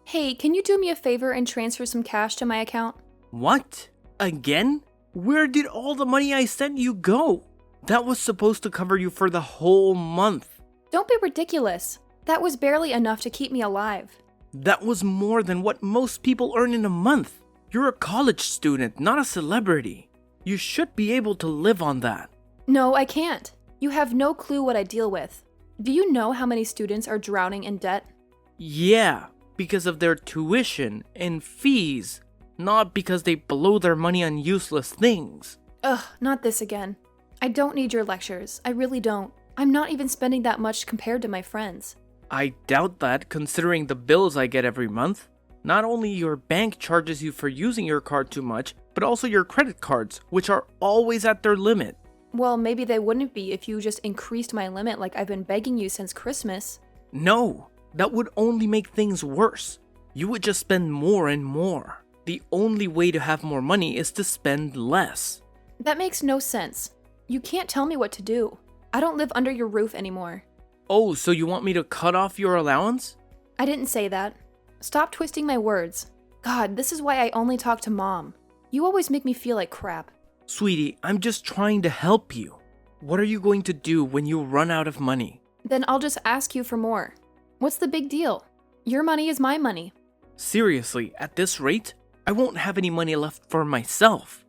Hey, can you do me a favor and transfer some cash to my account? What? Again? Where did all the money I sent you go? That was supposed to cover you for the whole month. Don't be ridiculous. That was barely enough to keep me alive. That was more than what most people earn in a month. You're a college student, not a celebrity. You should be able to live on that. No, I can't. You have no clue what I deal with. Do you know how many students are drowning in debt? Yeah, because of their tuition and fees, not because they blow their money on useless things. Ugh, not this again. I don't need your lectures. I really don't. I'm not even spending that much compared to my friends. I doubt that, considering the bills I get every month. Not only your bank charges you for using your card too much, but also your credit cards, which are always at their limit. Well, maybe they wouldn't be if you just increased my limit like I've been begging you since Christmas. No, that would only make things worse. You would just spend more and more. The only way to have more money is to spend less. That makes no sense. You can't tell me what to do. I don't live under your roof anymore. Oh, so you want me to cut off your allowance? I didn't say that. Stop twisting my words. God, this is why I only talk to Mom. You always make me feel like crap. Sweetie, I'm just trying to help you. What are you going to do when you run out of money? Then I'll just ask you for more. What's the big deal? Your money is my money. Seriously, at this rate, I won't have any money left for myself.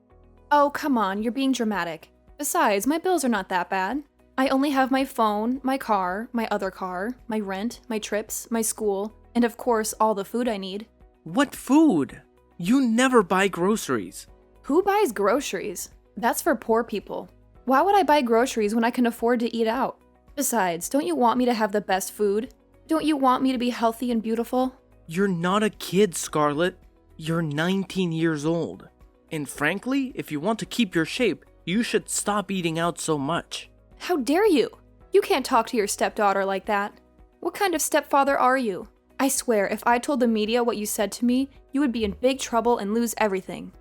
Oh, come on, you're being dramatic. Besides, my bills are not that bad. I only have my phone, my car, my other car, my rent, my trips, my school, and of course, all the food I need. What food? You never buy groceries. Who buys groceries? That's for poor people. Why would I buy groceries when I can afford to eat out? Besides, don't you want me to have the best food? Don't you want me to be healthy and beautiful? You're not a kid, Scarlett. You're 19 years old. And frankly, if you want to keep your shape, you should stop eating out so much. How dare you? You can't talk to your stepdaughter like that. What kind of stepfather are you? I swear, if I told the media what you said to me, you would be in big trouble and lose everything.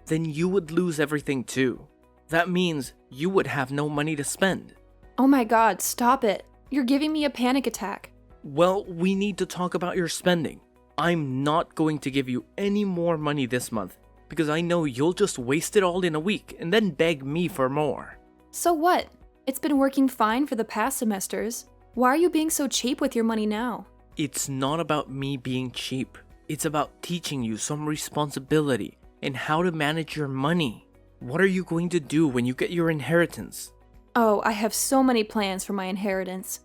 Then you would lose everything too. That means you would have no money to spend. Oh my God, stop it. You're giving me a panic attack. Well, we need to talk about your spending. I'm not going to give you any more money this month because I know you'll just waste it all in a week and then beg me for more. So what? It's been working fine for the past semesters. Why are you being so cheap with your money now? It's not about me being cheap. It's about teaching you some responsibility and how to manage your money. What are you going to do when you get your inheritance? Oh, I have so many plans for my inheritance.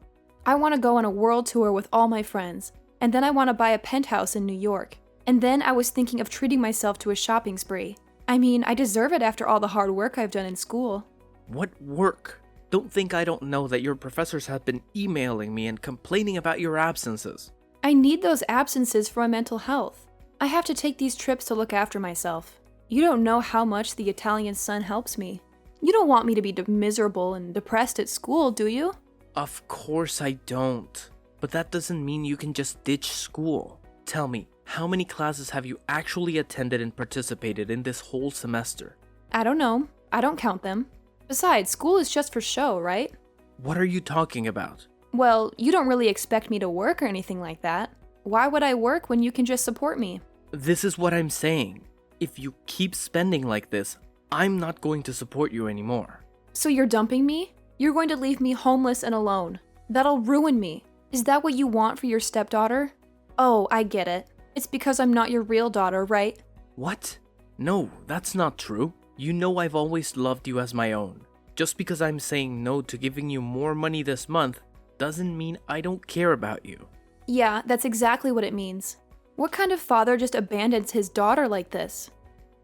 I want to go on a world tour with all my friends, and then I want to buy a penthouse in New York. And then I was thinking of treating myself to a shopping spree. I mean, I deserve it after all the hard work I've done in school. What work? Don't think I don't know that your professors have been emailing me and complaining about your absences. I need those absences for my mental health. I have to take these trips to look after myself. You don't know how much the Italian sun helps me. You don't want me to be miserable and depressed at school, do you? Of course I don't. But that doesn't mean you can just ditch school. Tell me, how many classes have you actually attended and participated in this whole semester? I don't know. I don't count them. Besides, school is just for show, right? What are you talking about? Well, you don't really expect me to work or anything like that. Why would I work when you can just support me? This is what I'm saying. If you keep spending like this, I'm not going to support you anymore. So you're dumping me? You're going to leave me homeless and alone. That'll ruin me. Is that what you want for your stepdaughter? Oh, I get it. It's because I'm not your real daughter, right? What? No, that's not true. You know I've always loved you as my own. Just because I'm saying no to giving you more money this month doesn't mean I don't care about you. Yeah, that's exactly what it means. What kind of father just abandons his daughter like this?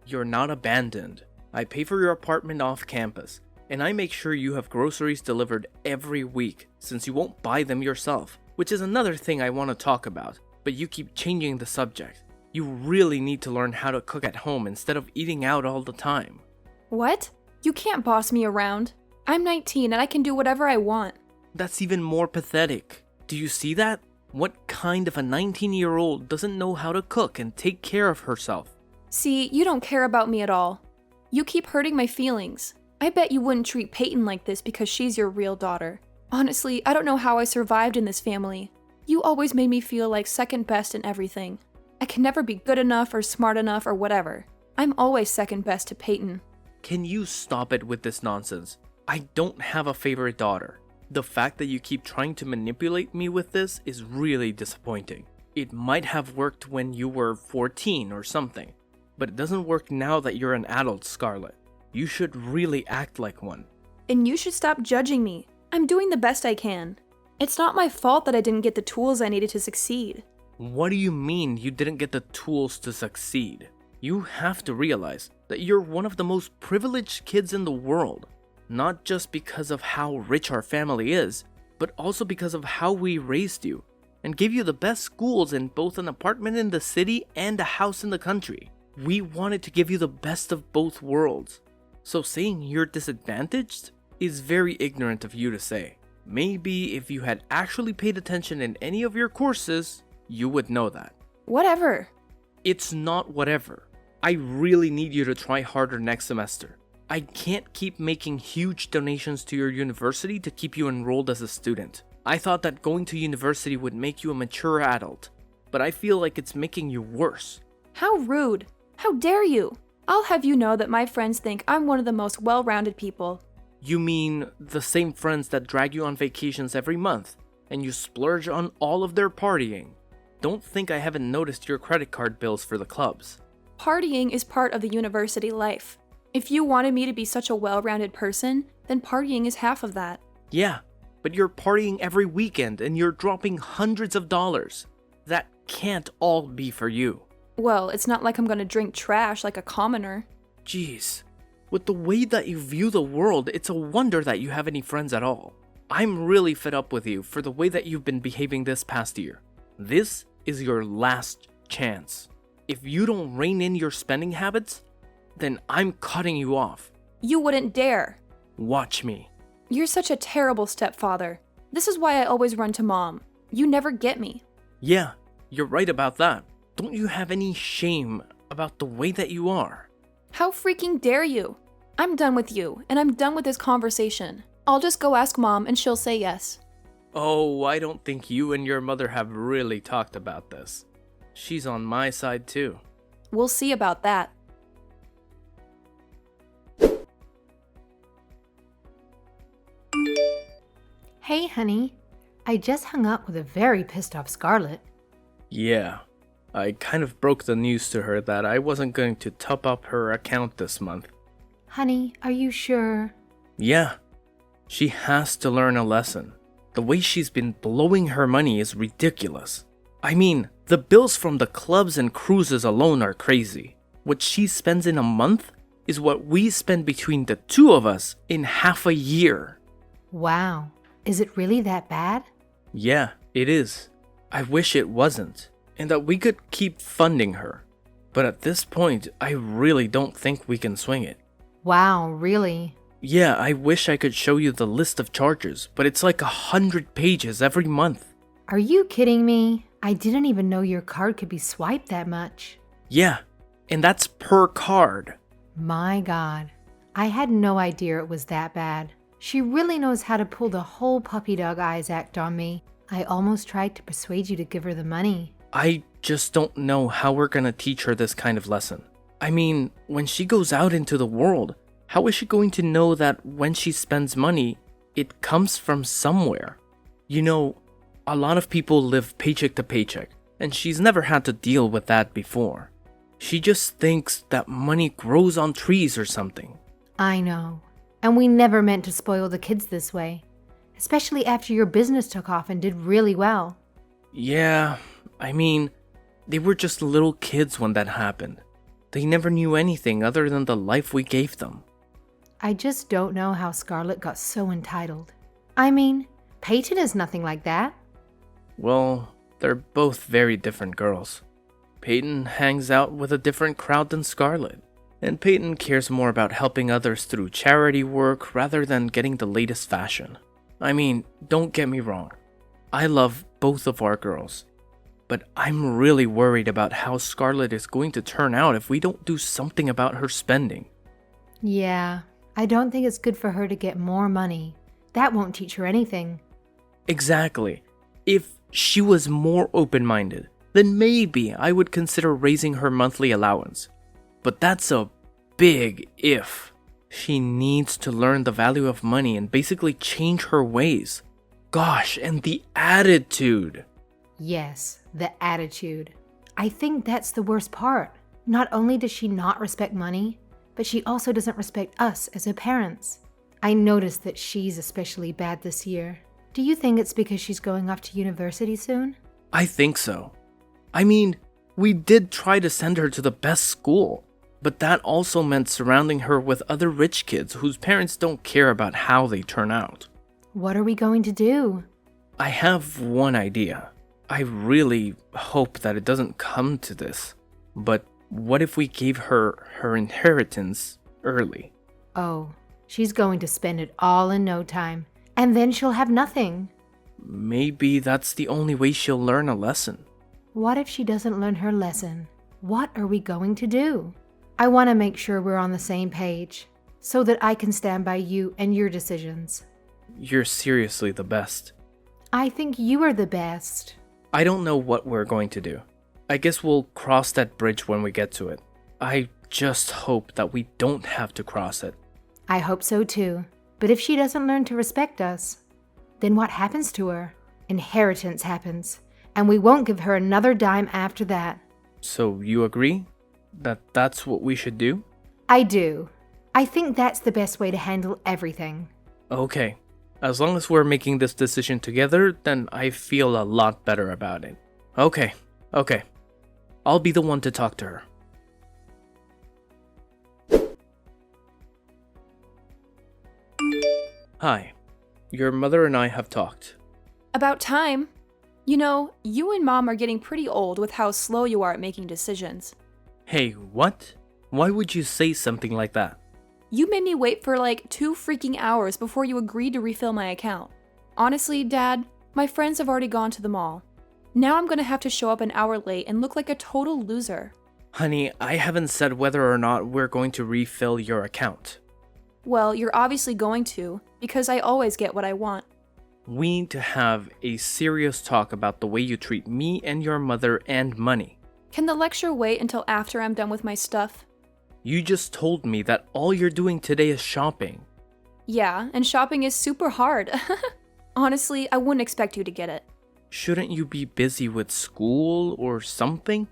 You're not abandoned. I pay for your apartment off campus, and I make sure you have groceries delivered every week since you won't buy them yourself, which is another thing I want to talk about, but you keep changing the subject. You really need to learn how to cook at home instead of eating out all the time. What? You can't boss me around. I'm 19 and I can do whatever I want. That's even more pathetic. Do you see that? What kind of a 19-year-old doesn't know how to cook and take care of herself? See, you don't care about me at all. You keep hurting my feelings. I bet you wouldn't treat Peyton like this because she's your real daughter. Honestly, I don't know how I survived in this family. You always made me feel like second best in everything. I can never be good enough or smart enough or whatever. I'm always second best to Peyton. Can you stop it with this nonsense? I don't have a favorite daughter. The fact that you keep trying to manipulate me with this is really disappointing. It might have worked when you were 14 or something, but it doesn't work now that you're an adult, Scarlett. You should really act like one. And you should stop judging me. I'm doing the best I can. It's not my fault that I didn't get the tools I needed to succeed. What do you mean you didn't get the tools to succeed? You have to realize that you're one of the most privileged kids in the world. Not just because of how rich our family is, but also because of how we raised you and gave you the best schools in both an apartment in the city and a house in the country. We wanted to give you the best of both worlds. So saying you're disadvantaged is very ignorant of you to say. Maybe if you had actually paid attention in any of your courses, you would know that. Whatever. It's not whatever. I really need you to try harder next semester. I can't keep making huge donations to your university to keep you enrolled as a student. I thought that going to university would make you a mature adult, but I feel like it's making you worse. How rude. How dare you? I'll have you know that my friends think I'm one of the most well-rounded people. You mean the same friends that drag you on vacations every month, and you splurge on all of their partying? Don't think I haven't noticed your credit card bills for the clubs. Partying is part of the university life. If you wanted me to be such a well-rounded person, then partying is half of that. Yeah, but you're partying every weekend and you're dropping hundreds of dollars. That can't all be for you. Well, it's not like I'm gonna drink trash like a commoner. Jeez, with the way that you view the world, it's a wonder that you have any friends at all. I'm really fed up with you for the way that you've been behaving this past year. This is your last chance. If you don't rein in your spending habits, then I'm cutting you off. You wouldn't dare. Watch me. You're such a terrible stepfather. This is why I always run to Mom. You never get me. Yeah, you're right about that. Don't you have any shame about the way that you are? How freaking dare you? I'm done with you, and I'm done with this conversation. I'll just go ask Mom and she'll say yes. Oh, I don't think you and your mother have really talked about this. She's on my side too. We'll see about that. Hey, honey. I just hung up with a very pissed off Scarlett. Yeah, I kind of broke the news to her that I wasn't going to top up her account this month. Honey, are you sure? Yeah, she has to learn a lesson. The way she's been blowing her money is ridiculous. I mean, the bills from the clubs and cruises alone are crazy. What she spends in a month is what we spend between the two of us in half a year. Wow. Is it really that bad? Yeah, it is. I wish it wasn't, and that we could keep funding her. But at this point, I really don't think we can swing it. Wow, really? Yeah, I wish I could show you the list of charges, but it's like 100 pages every month. Are you kidding me? I didn't even know your card could be swiped that much. Yeah, and that's per card. My God. I had no idea it was that bad. She really knows how to pull the whole puppy dog eyes act on me. I almost tried to persuade you to give her the money. I just don't know how we're gonna teach her this kind of lesson. I mean, when she goes out into the world, how is she going to know that when she spends money, it comes from somewhere? You know, a lot of people live paycheck to paycheck, and she's never had to deal with that before. She just thinks that money grows on trees or something. I know. And we never meant to spoil the kids this way. Especially after your business took off and did really well. Yeah, I mean, they were just little kids when that happened. They never knew anything other than the life we gave them. I just don't know how Scarlett got so entitled. I mean, Peyton is nothing like that. Well, they're both very different girls. Peyton hangs out with a different crowd than Scarlett. And Peyton cares more about helping others through charity work rather than getting the latest fashion. I mean, don't get me wrong. I love both of our girls. But I'm really worried about how Scarlett is going to turn out if we don't do something about her spending. Yeah, I don't think it's good for her to get more money. That won't teach her anything. Exactly. If she was more open-minded, then maybe I would consider raising her monthly allowance. But that's a big if. She needs to learn the value of money and basically change her ways. Gosh, and the attitude. Yes, the attitude. I think that's the worst part. Not only does she not respect money, but she also doesn't respect us as her parents. I noticed that she's especially bad this year. Do you think it's because she's going off to university soon? I think so. I mean, we did try to send her to the best school, but that also meant surrounding her with other rich kids whose parents don't care about how they turn out. What are we going to do? I have one idea. I really hope that it doesn't come to this, but what if we gave her her inheritance early? Oh, she's going to spend it all in no time, and then she'll have nothing. Maybe that's the only way she'll learn a lesson. What if she doesn't learn her lesson? What are we going to do? I want to make sure we're on the same page, so that I can stand by you and your decisions. You're seriously the best. I think you are the best. I don't know what we're going to do. I guess we'll cross that bridge when we get to it. I just hope that we don't have to cross it. I hope so too. But if she doesn't learn to respect us, then what happens to her? Inheritance happens, and we won't give her another dime after that. So you agree that that's what we should do? I do. I think that's the best way to handle everything. Okay. As long as we're making this decision together, then I feel a lot better about it. Okay. I'll be the one to talk to her. Hi. Your mother and I have talked. About time. You know, you and Mom are getting pretty old with how slow you are at making decisions. Hey, what? Why would you say something like that? You made me wait for like 2 freaking hours before you agreed to refill my account. Honestly, Dad, my friends have already gone to the mall. Now I'm gonna have to show up an hour late and look like a total loser. Honey, I haven't said whether or not we're going to refill your account. Well, you're obviously going to, because I always get what I want. We need to have a serious talk about the way you treat me and your mother and money. Can the lecture wait until after I'm done with my stuff? You just told me that all you're doing today is shopping. Yeah, and shopping is super hard. Honestly, I wouldn't expect you to get it. Shouldn't you be busy with school or something?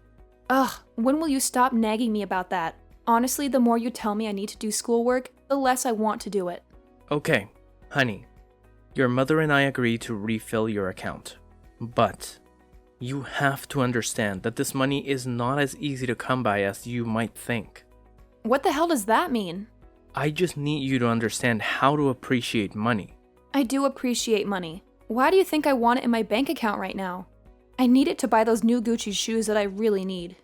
Ugh, when will you stop nagging me about that? Honestly, the more you tell me I need to do schoolwork, the less I want to do it. Okay, honey. Your mother and I agree to refill your account. But you have to understand that this money is not as easy to come by as you might think. What the hell does that mean? I just need you to understand how to appreciate money. I do appreciate money. Why do you think I want it in my bank account right now? I need it to buy those new Gucci shoes that I really need.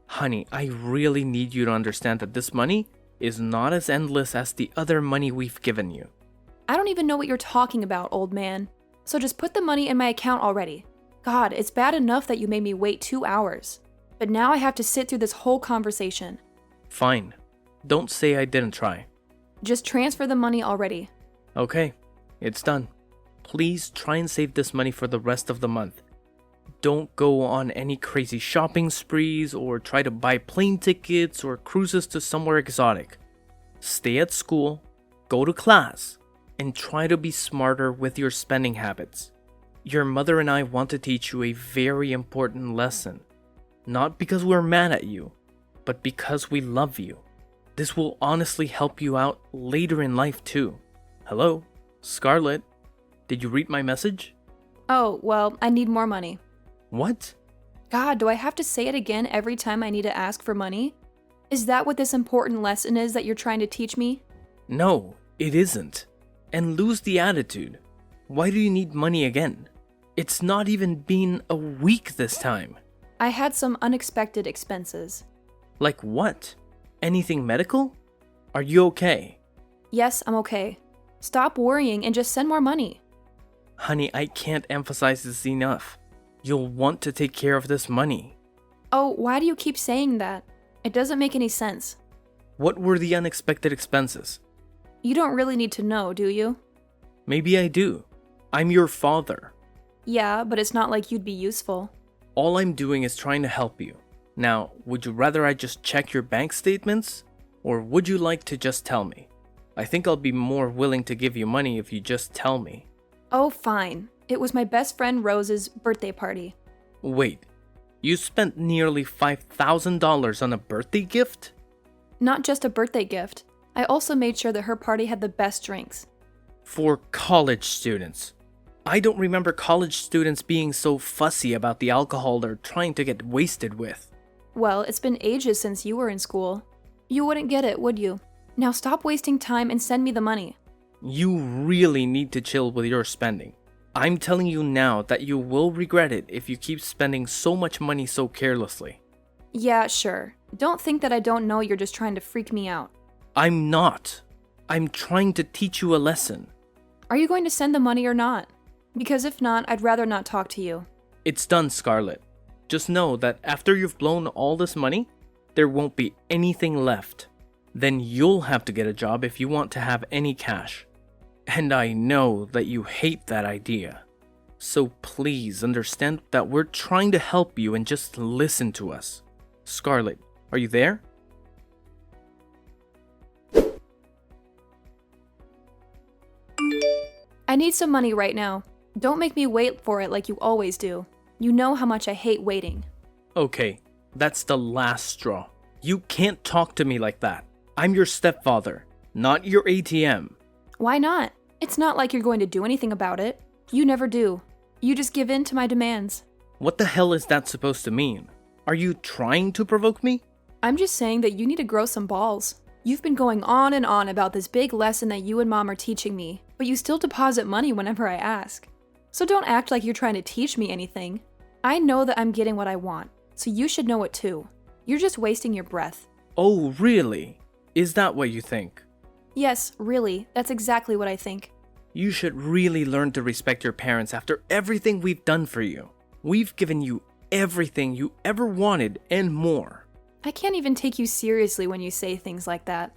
Honey, I really need you to understand that this money is not as endless as the other money we've given you. I don't even know what you're talking about, old man. So just put the money in my account already. God, it's bad enough that you made me wait 2 hours. But now I have to sit through this whole conversation. Fine. Don't say I didn't try. Just transfer the money already. Okay, it's done. Please try and save this money for the rest of the month. Don't go on any crazy shopping sprees or try to buy plane tickets or cruises to somewhere exotic. Stay at school, go to class, and try to be smarter with your spending habits. Your mother and I want to teach you a very important lesson. Not because we're mad at you, but because we love you. This will honestly help you out later in life too. Hello, Scarlett. Did you read my message? Oh, well, I need more money. What? God, do I have to say it again every time I need to ask for money? Is that what this important lesson is that you're trying to teach me? No, it isn't. And lose the attitude. Why do you need money again? It's not even been a week this time. I had some unexpected expenses. Like what? Anything medical? Are you okay? Yes, I'm okay. Stop worrying and just send more money. Honey, I can't emphasize this enough. You'll want to take care of this money. Oh, why do you keep saying that? It doesn't make any sense. What were the unexpected expenses? You don't really need to know, do you? Maybe I do. I'm your father. Yeah, but it's not like you'd be useful. All I'm doing is trying to help you. Now, would you rather I just check your bank statements? Or would you like to just tell me? I think I'll be more willing to give you money if you just tell me. Oh, fine. It was my best friend Rose's birthday party. Wait, you spent nearly $5,000 on a birthday gift? Not just a birthday gift. I also made sure that her party had the best drinks. For college students. I don't remember college students being so fussy about the alcohol they're trying to get wasted with. Well, it's been ages since you were in school. You wouldn't get it, would you? Now stop wasting time and send me the money. You really need to chill with your spending. I'm telling you now that you will regret it if you keep spending so much money so carelessly. Yeah, sure. Don't think that I don't know you're just trying to freak me out. I'm not. I'm trying to teach you a lesson. Are you going to send the money or not? Because if not, I'd rather not talk to you. It's done, Scarlett. Just know that after you've blown all this money, there won't be anything left. Then you'll have to get a job if you want to have any cash. And I know that you hate that idea. So please understand that we're trying to help you and just listen to us. Scarlett, are you there? I need some money right now. Don't make me wait for it like you always do. You know how much I hate waiting. Okay, that's the last straw. You can't talk to me like that. I'm your stepfather, not your ATM. Why not? It's not like you're going to do anything about it. You never do. You just give in to my demands. What the hell is that supposed to mean? Are you trying to provoke me? I'm just saying that you need to grow some balls. You've been going on and on about this big lesson that you and Mom are teaching me, but you still deposit money whenever I ask. So don't act like you're trying to teach me anything. I know that I'm getting what I want, so you should know it too. You're just wasting your breath. Oh, really? Is that what you think? Yes, really, that's exactly what I think. You should really learn to respect your parents after everything we've done for you. We've given you everything you ever wanted and more. I can't even take you seriously when you say things like that.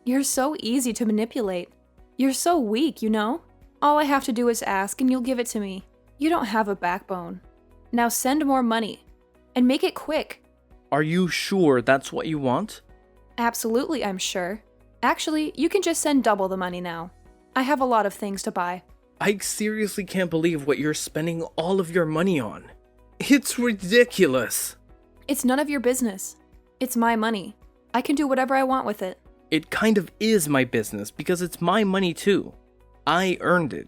You're so easy to manipulate. You're so weak, you know? All I have to do is ask and you'll give it to me. You don't have a backbone. Now send more money. And make it quick. Are you sure that's what you want? Absolutely, I'm sure. Actually, you can just send double the money now. I have a lot of things to buy. I seriously can't believe what you're spending all of your money on. It's ridiculous. It's none of your business. It's my money. I can do whatever I want with it. It kind of is my business because it's my money too. I earned it.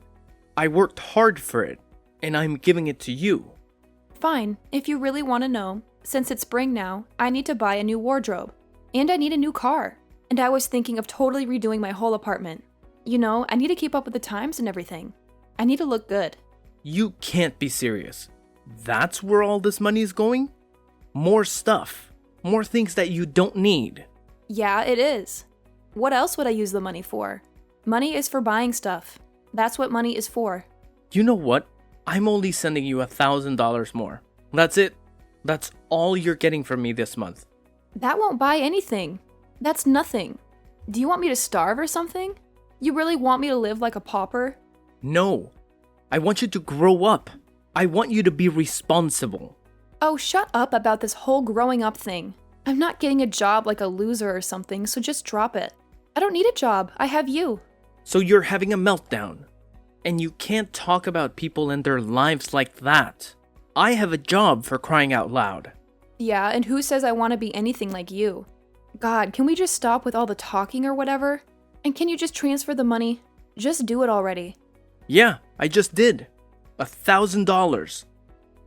I worked hard for it, and I'm giving it to you. Fine, if you really want to know, since it's spring now, I need to buy a new wardrobe. And I need a new car. And I was thinking of totally redoing my whole apartment. You know, I need to keep up with the times and everything. I need to look good. You can't be serious. That's where all this money is going? More stuff. More things that you don't need. Yeah, it is. What else would I use the money for? Money is for buying stuff. That's what money is for. You know what? I'm only sending you $1,000 more. That's it. That's all you're getting from me this month. That won't buy anything. That's nothing. Do you want me to starve or something? You really want me to live like a pauper? No. I want you to grow up. I want you to be responsible. Oh, shut up about this whole growing up thing. I'm not getting a job like a loser or something, so just drop it. I don't need a job. I have you. So you're having a meltdown. And you can't talk about people and their lives like that. I have a job, for crying out loud. Yeah, and who says I want to be anything like you? God, can we just stop with all the talking or whatever? And can you just transfer the money? Just do it already. Yeah, I just did. $1,000.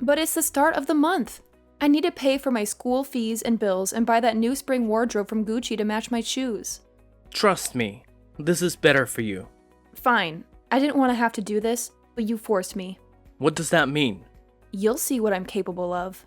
But it's the start of the month. I need to pay for my school fees and bills and buy that new spring wardrobe from Gucci to match my shoes. Trust me, this is better for you. Fine. I didn't want to have to do this, but you forced me. What does that mean? You'll see what I'm capable of.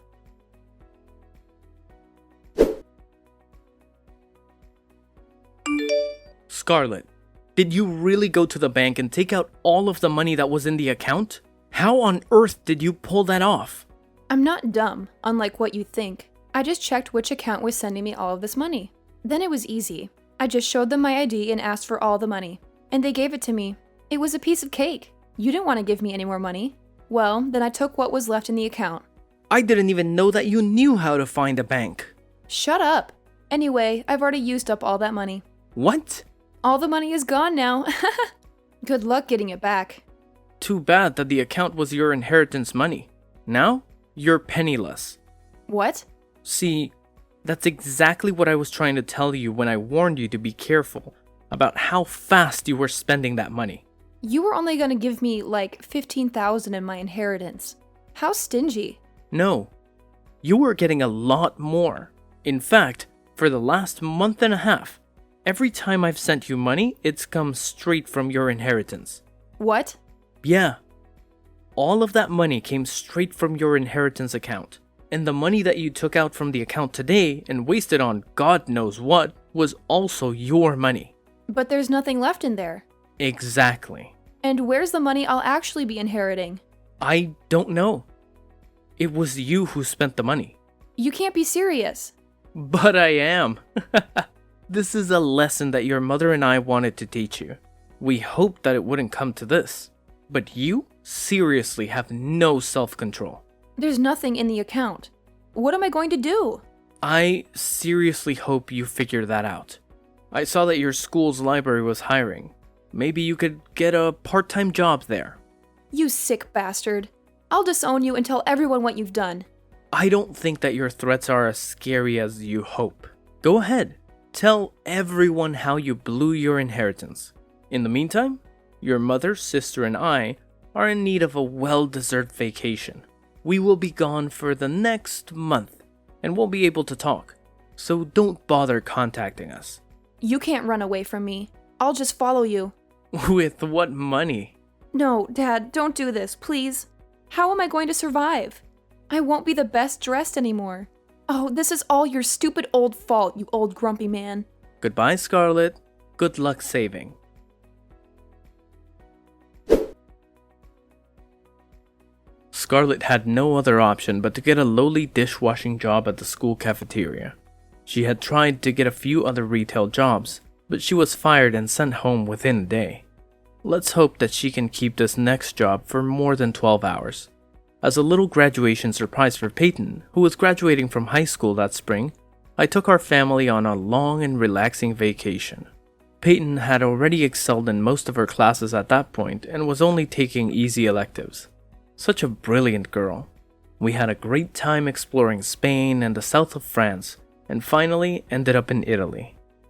Scarlett, did you really go to the bank and take out all of the money that was in the account? How on earth did you pull that off? I'm not dumb, unlike what you think. I just checked which account was sending me all of this money. Then it was easy. I just showed them my ID and asked for all the money. And they gave it to me. It was a piece of cake. You didn't want to give me any more money. Well, then I took what was left in the account. I didn't even know that you knew how to find a bank. Shut up. Anyway, I've already used up all that money. What? All the money is gone now. Good luck getting it back. Too bad that the account was your inheritance money. Now, you're penniless. What? See, that's exactly what I was trying to tell you when I warned you to be careful about how fast you were spending that money. You were only gonna give me like $15,000 in my inheritance. How stingy. No, you were getting a lot more. In fact, for the last month and a half, every time I've sent you money, it's come straight from your inheritance. What? Yeah. All of that money came straight from your inheritance account. And the money that you took out from the account today and wasted on God knows what was also your money. But there's nothing left in there. Exactly. And where's the money I'll actually be inheriting? I don't know. It was you who spent the money. You can't be serious. But I am. This is a lesson that your mother and I wanted to teach you. We hoped that it wouldn't come to this. But you seriously have no self-control. There's nothing in the account. What am I going to do? I seriously hope you figure that out. I saw that your school's library was hiring. Maybe you could get a part-time job there. You sick bastard. I'll disown you and tell everyone what you've done. I don't think that your threats are as scary as you hope. Go ahead. Tell everyone how you blew your inheritance. In the meantime, your mother, sister, and I are in need of a well-deserved vacation. We will be gone for the next month and won't be able to talk. So don't bother contacting us. You can't run away from me. I'll just follow you. With what money? No, Dad, don't do this, please. How am I going to survive? I won't be the best dressed anymore. Oh, this is all your stupid old fault, you old grumpy man. Goodbye, Scarlett. Good luck saving. Scarlett had no other option but to get a lowly dishwashing job at the school cafeteria. She had tried to get a few other retail jobs, but she was fired and sent home within a day. Let's hope that she can keep this next job for more than 12 hours. As a little graduation surprise for Peyton, who was graduating from high school that spring, I took our family on a long and relaxing vacation. Peyton had already excelled in most of her classes at that point and was only taking easy electives. Such a brilliant girl. We had a great time exploring Spain and the south of France, and finally ended up in Italy.